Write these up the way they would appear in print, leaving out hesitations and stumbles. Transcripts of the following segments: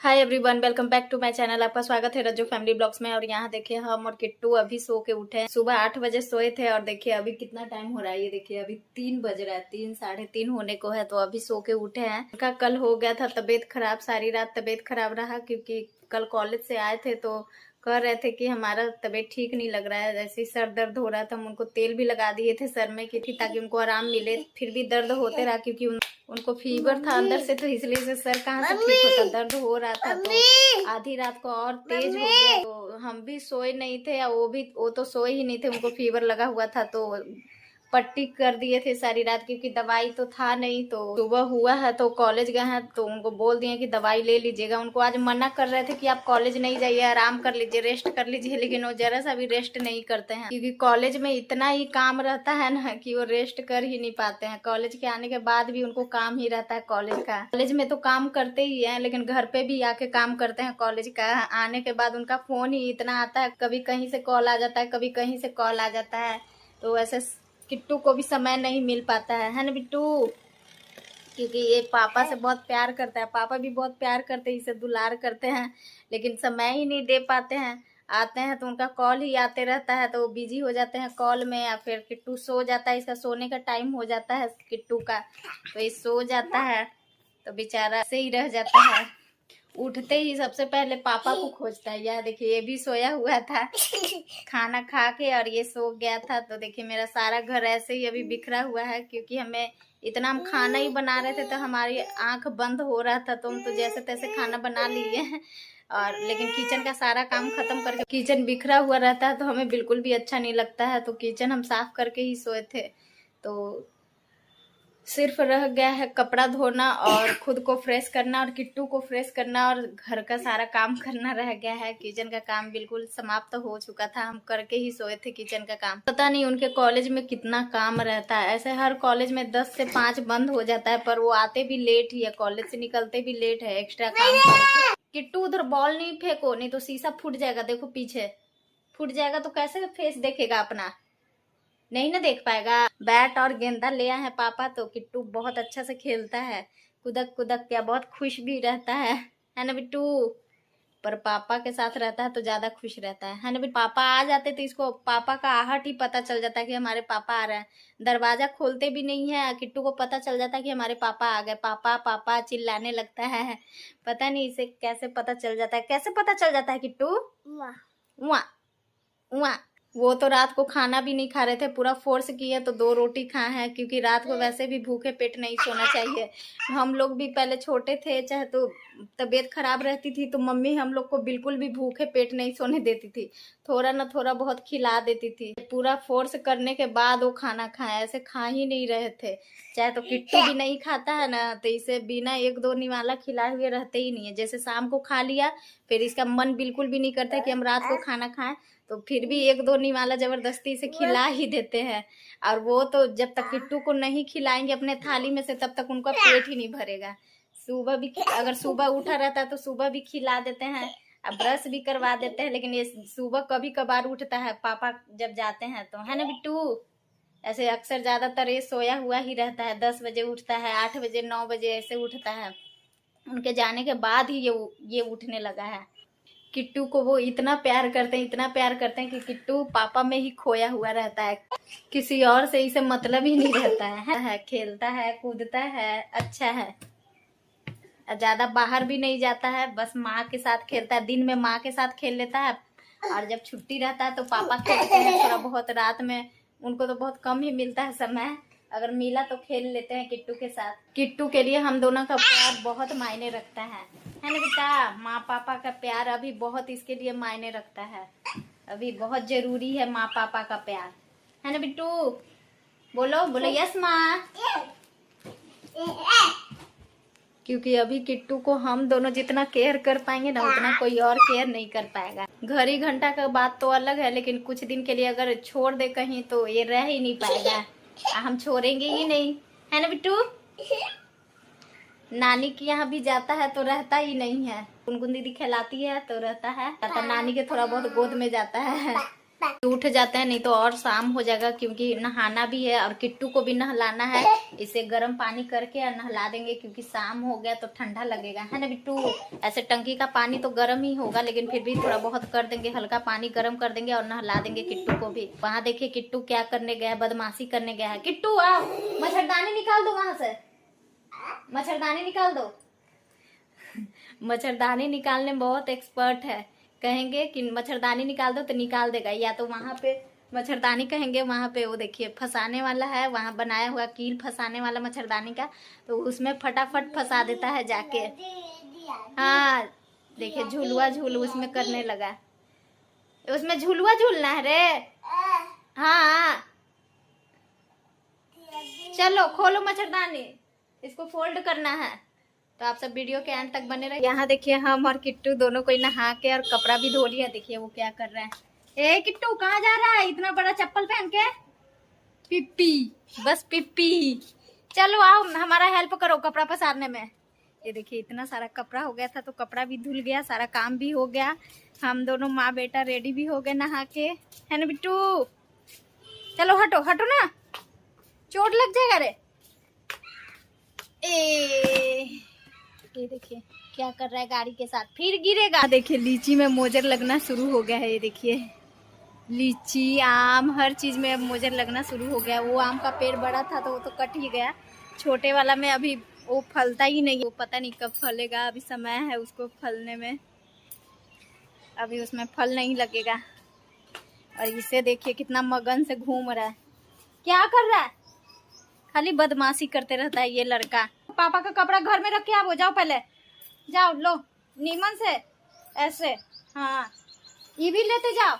Hi everyone, welcome back to my channel. आपका स्वागत है रज्जू फैमिली ब्लॉग्स में। और यहाँ देखिए हम और किट्टू अभी सो के उठे हैं। सुबह 8 बजे सोए थे और देखिए अभी कितना टाइम हो रहा है। ये देखिए अभी 3 बज रहा है, 3 साढ़े 3 होने को है। तो अभी सो के उठे हैं। उनका कल हो गया था तबीयत खराब, सारी रात तबीयत खराब रहा क्योंकि कल कॉलेज से आए थे तो कह रहे थे कि हमारा तबीयत ठीक नहीं लग रहा है, जैसे ही सर दर्द हो रहा था। हम उनको तेल भी लगा दिए थे सर में क्योंकि ताकि उनको आराम मिले, फिर भी दर्द होते रहा क्योंकि उनको फीवर था अंदर से, तो इसलिए से सर कहाँ से ठीक होता, दर्द हो रहा था। तो आधी रात को और तेज हो गया तो हम भी सोए नहीं थे, वो तो सोए ही नहीं थे, उनको फीवर लगा हुआ था। तो पट्टी कर दिए थे सारी रात क्योंकि दवाई तो था नहीं। तो सुबह हुआ है तो कॉलेज गए हैं तो उनको बोल दिए कि दवाई ले लीजिएगा। उनको आज मना कर रहे थे कि आप कॉलेज नहीं जाइए, आराम कर लीजिए, रेस्ट कर लीजिए, लेकिन वो जरा सा भी रेस्ट नहीं करते हैं क्योंकि कॉलेज में इतना ही काम रहता है ना कि वो रेस्ट कर ही नहीं पाते हैं। कॉलेज के आने के बाद भी उनको काम ही रहता है कॉलेज का। कॉलेज में तो काम करते ही है लेकिन घर पे भी आके काम करते हैं। कॉलेज का आने के बाद उनका फोन ही इतना आता है, कभी कहीं से कॉल आ जाता है, कभी कहीं से कॉल आ जाता है। तो ऐसे किट्टू को भी समय नहीं मिल पाता है ना बिट्टू, क्योंकि ये पापा से बहुत प्यार करता है। पापा भी बहुत प्यार करते हैं, इसे दुलार करते हैं, लेकिन समय ही नहीं दे पाते हैं। आते हैं तो उनका कॉल ही आते रहता है तो वो बिजी हो जाते हैं कॉल में, या फिर किट्टू सो जाता है। इसका सोने का टाइम हो जाता है किट्टू का, तो ये सो जाता है तो बेचारा ऐसे ही रह जाता है। उठते ही सबसे पहले पापा को खोजता है। यह देखिए ये भी सोया हुआ था खाना खा के और ये सो गया था। तो देखिए मेरा सारा घर ऐसे ही अभी बिखरा हुआ है क्योंकि हमें इतना हम खाना ही बना रहे थे तो हमारी आंख बंद हो रहा था, तो हम तो जैसे तैसे खाना बना लिए हैं। और लेकिन किचन का सारा काम खत्म करके, किचन बिखरा हुआ रहता है तो हमें बिल्कुल भी अच्छा नहीं लगता है, तो किचन हम साफ करके ही सोए थे। तो सिर्फ रह गया है कपड़ा धोना और खुद को फ्रेश करना और किट्टू को फ्रेश करना और घर का सारा काम करना रह गया है। किचन का काम बिल्कुल समाप्त हो चुका था, हम करके ही सोए थे किचन का काम। पता नहीं उनके कॉलेज में कितना काम रहता है। ऐसे हर कॉलेज में 10 से 5 बंद हो जाता है, पर वो आते भी लेट ही है, कॉलेज से निकलते भी लेट है, एक्स्ट्रा काम करके। किट्टू उधर बॉल नहीं फेंको, नहीं तो शीशा फूट जाएगा। देखो पीछे फूट जाएगा तो कैसे फेस देखेगा अपना, नहीं ना देख पाएगा। बैट और गेंदा ले आए हैं पापा, तो किट्टू बहुत अच्छा से खेलता है, कुदक कुदक के बहुत खुश भी रहता है ना बिट्टू। पर पापा के साथ रहता है तो ज्यादा खुश रहता है ना बिट्टू। पापा आ जाते तो इसको पापा का आहट ही पता चल जाता है कि हमारे पापा आ रहे हैं। दरवाजा खोलते भी नहीं है, किट्टू को पता चल जाता है कि हमारे पापा आ गए। पापा पापा चिल्लाने लगता है। पता नहीं इसे कैसे पता चल जाता है, कैसे पता चल जाता है किट्टू? वहाँ वहाँ वो तो रात को खाना भी नहीं खा रहे थे, पूरा फोर्स किए तो 2 रोटी खाए हैं क्योंकि रात को वैसे भी भूखे पेट नहीं सोना चाहिए। हम लोग भी पहले छोटे थे, चाहे तो तबीयत खराब रहती थी तो मम्मी हम लोग को बिल्कुल भी भूखे पेट नहीं सोने देती थी, थोड़ा ना थोड़ा बहुत खिला देती थी। पूरा फोर्स करने के बाद वो खाना खाए, ऐसे खा ही नहीं रहे थे। चाहे तो किट्टू भी नहीं खाता है ना, तो इसे बिना 1-2 निवाला खिलाए हुए रहते ही नहीं है। जैसे शाम को खा लिया फिर इसका मन बिल्कुल भी नहीं करता कि हम रात को खाना खाएं, तो फिर भी 1-2 निवाला जबरदस्ती से खिला ही देते हैं। और वो तो जब तक किट्टू को नहीं खिलाएंगे अपने थाली में से तब तक उनका पेट ही नहीं भरेगा। सुबह भी अगर सुबह उठा रहता है तो सुबह भी खिला देते हैं, अब ब्रश भी करवा देते हैं, लेकिन ये सुबह कभी कभार उठता है पापा जब जाते हैं तो, है ना बिट्टू। ऐसे अक्सर ज्यादातर ये सोया हुआ ही रहता है, 10 बजे उठता है, 8 बजे 9 बजे ऐसे उठता है। उनके जाने के बाद ही ये उठने लगा है। किट्टू को वो इतना प्यार करते हैं, इतना प्यार करते हैं कि किट्टू पापा में ही खोया हुआ रहता है, किसी और से इसे मतलब ही नहीं रहता है। खेलता है, कूदता है, अच्छा है, ज्यादा बाहर भी नहीं जाता है, बस माँ के साथ खेलता है। दिन में माँ के साथ खेल लेता है और जब छुट्टी रहता है तो पापा खेलते हैं थोड़ा बहुत। रात में उनको तो बहुत कम ही मिलता है समय, अगर मिला तो खेल लेते हैं किट्टू के साथ। किट्टू के लिए हम दोनों का प्यार बहुत मायने रखता है ना बेटा। माँ पापा का प्यार अभी बहुत इसके लिए मायने रखता है, अभी बहुत जरूरी है माँ पापा का प्यार, है ना बिट्टू। बोलो बोलो यस माँ। क्योंकि अभी किट्टू को हम दोनों जितना केयर कर पाएंगे ना उतना कोई और केयर नहीं कर पाएगा। घड़ी घंटा का बात तो अलग है, लेकिन कुछ दिन के लिए अगर छोड़ दे कहीं तो ये रह ही नहीं पाएगा, हम छोड़ेंगे ही नहीं, है ना बिट्टू। नानी के यहाँ भी जाता है तो रहता ही नहीं है, गुनगुन दीदी खिलाती है तो रहता है, नानी के थोड़ा बहुत गोद में जाता है। उठ जाते हैं, नहीं तो और शाम हो जाएगा, क्योंकि नहाना भी है और किट्टू को भी नहलाना है। इसे गर्म पानी करके और नहला देंगे, क्योंकि शाम हो गया तो ठंडा लगेगा, है ना बिट्टू। ऐसे टंकी का पानी तो गर्म ही होगा, लेकिन फिर भी थोड़ा बहुत कर देंगे, हल्का पानी गर्म कर देंगे और नहला देंगे किट्टू को भी। वहाँ देखिए किट्टू क्या करने गया है, बदमाशी करने गया है। किट्टू आओ, मच्छरदानी निकाल दो वहां से, मच्छरदानी निकाल दो। मच्छरदानी निकालने में बहुत एक्सपर्ट है। कहेंगे कि मच्छरदानी निकाल दो तो निकाल देगा, या तो वहां पे मच्छरदानी कहेंगे, वहां पे वो देखिए फंसाने वाला है, वहां बनाया हुआ कील फंसाने वाला मच्छरदानी का, तो उसमें फटाफट फंसा देता है जाके। हाँ देखिए झुलुआ झूल उसमें करने लगा, उसमें झुलुआ झूलना है रे। हाँ चलो खोलो मच्छरदानी, इसको फोल्ड करना है। तो आप सब वीडियो के एंड तक बने रहे। यहाँ देखिए हम और किट्टू दोनों कोई नहा के और कपड़ा भी धो लिया। देखिए वो क्या कर रहा है। ए किट्टू कहाँ जा रहा है इतना बड़ा चप्पल पहन के? पिप्पी, बस पिप्पी। चलो आओ हमारा हेल्प करो कपड़ा पसारने में। ये देखिए इतना सारा कपड़ा हो गया था, तो कपड़ा भी धुल गया, सारा काम भी हो गया। हम दोनों माँ बेटा रेडी भी हो गए नहा के, है ना बिट्टू। चलो हटो हटो ना, चोट लग जाएगा रे। ये देखिए क्या कर रहा है गाड़ी के साथ, फिर गिरेगा। देखिए लीची में मोजर लगना शुरू हो गया है। ये देखिए लीची आम हर चीज में अब मोजर लगना शुरू हो गया। वो आम का पेड़ बड़ा था तो वो तो कट ही गया, छोटे वाला में अभी वो फलता ही नहीं, वो पता नहीं कब फलेगा, अभी समय है उसको फलने में, अभी उसमें फल नहीं लगेगा। और इसे देखिए कितना मगन से घूम रहा है। क्या कर रहा है, खाली बदमाशी करते रहता है ये लड़का। पापा का कपड़ा घर में रख के आप हो जाओ, पहले जाओ लो नीमन से ऐसे। हाँ ये भी लेते जाओ,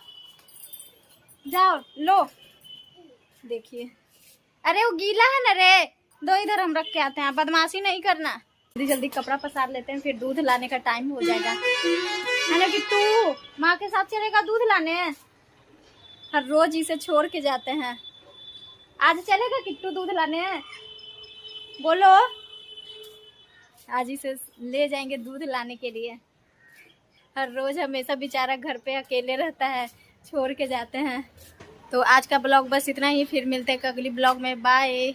जाओ लो। देखिए अरे वो गीला है ना रे, दो इधर हम रख के आते हैं, बदमाशी नहीं करना। जल्दी जल्दी कपड़ा पसार लेते हैं, फिर दूध लाने का टाइम हो जाएगा, है ना किट्टू। माँ के साथ चलेगा दूध लाने, हर रोज इसे छोड़ के जाते हैं। आज चलेगा किट्टू दूध लाने, बोलो। आज इसे ले जाएंगे दूध लाने के लिए। हर रोज हमेशा बेचारा घर पे अकेले रहता है, छोड़ के जाते हैं। तो आज का ब्लॉग बस इतना ही, फिर मिलते हैं अगली ब्लॉग में, बाय।